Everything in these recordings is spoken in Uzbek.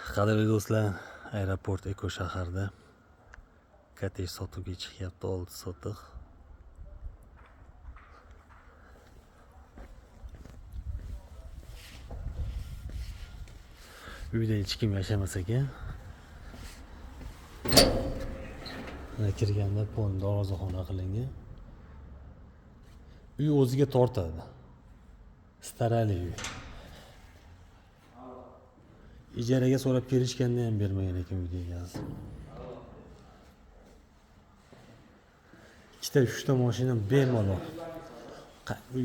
Qadrli do'stlar, aeroport Eko shaharda kottej sotuvga chiqyapti, 6 sotix. Uyda hech kim yashamas ekan. Mana kirganda pol darvozaxona qilingan. Uy o'ziga tortadi. Starali uy. Ijaraga so'rab kelishganda ham bermagan ekan uyga egasi. Ikkita 3ta mashina bemalol.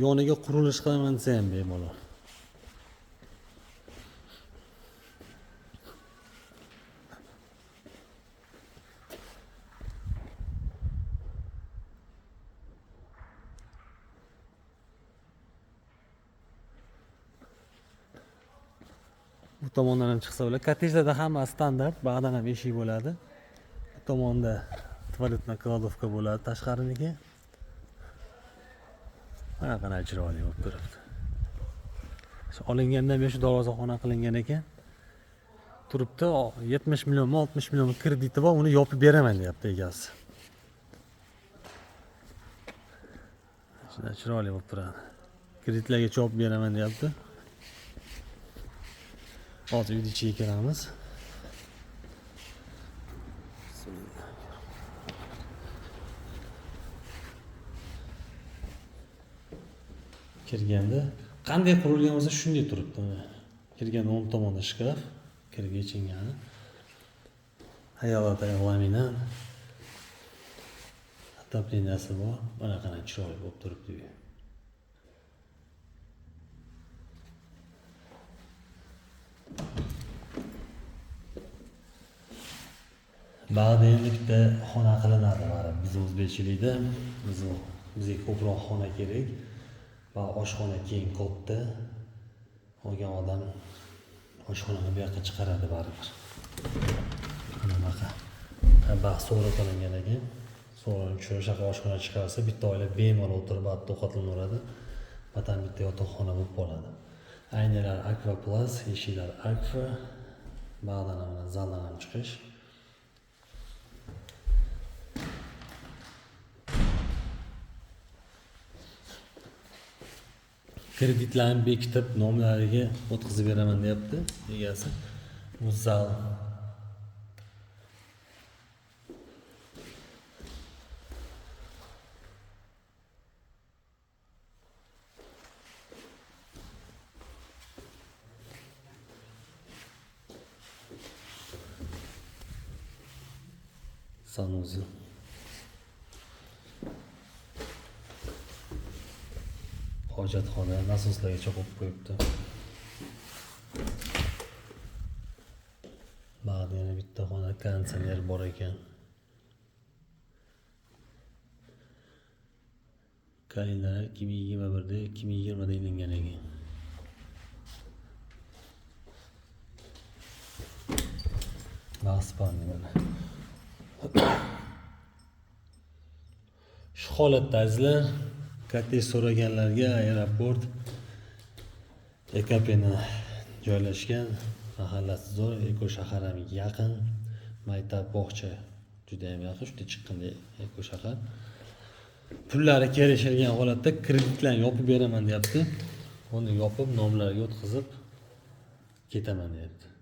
Yoniga qurilish qilaman desa ham bemalol. Bu tomondan ham chiqsa bo'ladi. Kottejlarda hamma standart, bag'dan ham eshik bo'ladi. Bu tomonda tualetna kladovka bo'ladi, tashqariniki. Mana qanday chiroyli bo'lib turibdi. Olingandan beri shu darvozaxona qilingan ekan. Turibdi, 70 million, 60 million krediti bor, uni yopib beraman deyapti egasi. Shunday chiroyli bo'lib turadi. Kreditlarga yopib beraman deyapti. Hozir uyni ichiga kiramiz. Kirganda qanday qurilgan bo'lsa shunday turibdi. Kirganda o'ng tomonda shkaf, kirgach ingani. Hayalata laminat. Отопленияsi bor. Mana qanday chiroyli bo'lib turibdi uy. Ba'da endi bitta xona qilinadi, baribir biz o'zbekchilikda bizga ko'proq xona kerak. Va oshxona keng katta. Olgan odam oshxonani bu yoqqa chiqaradi baribir. Bunaqa. Baxt so'ra qilingan ekan. So'rani tushirish oshxona chiqarsa, bitta oila bemalol o'tirib ovqatlanaveradi. Vatan bitta yotoqxona bo'lib qoladi. Aynalar Aqua Plus, eshiklar Aqua. Ba'dan ham zaldan ham chiqish. Kreditlarni bekitib, nomlariga o'tkazib beraman deyapti egasi. Bu zal. Sanuzi. Hojatxona, nasoslargacha qo'yib qo'yibdi. Ba'da yana bitta xona, konditsioner bor ekan. Kalendar 2021da 2020da ilingan ekan. Maspanni mana. Shu holatda azizlar, kottej so'raganlarga aeroport Ekapena joylashgan, mahallasi zo'r, Eko shahar ham yaqin, maktab, bog'cha juda ham yaqin, shunday chiqqanda Eko shahar. Pullari kelishilgan holatda kreditlarni yopib beraman deyapti. Uni yopib, nomlariga o'tkazib ketaman deyapti.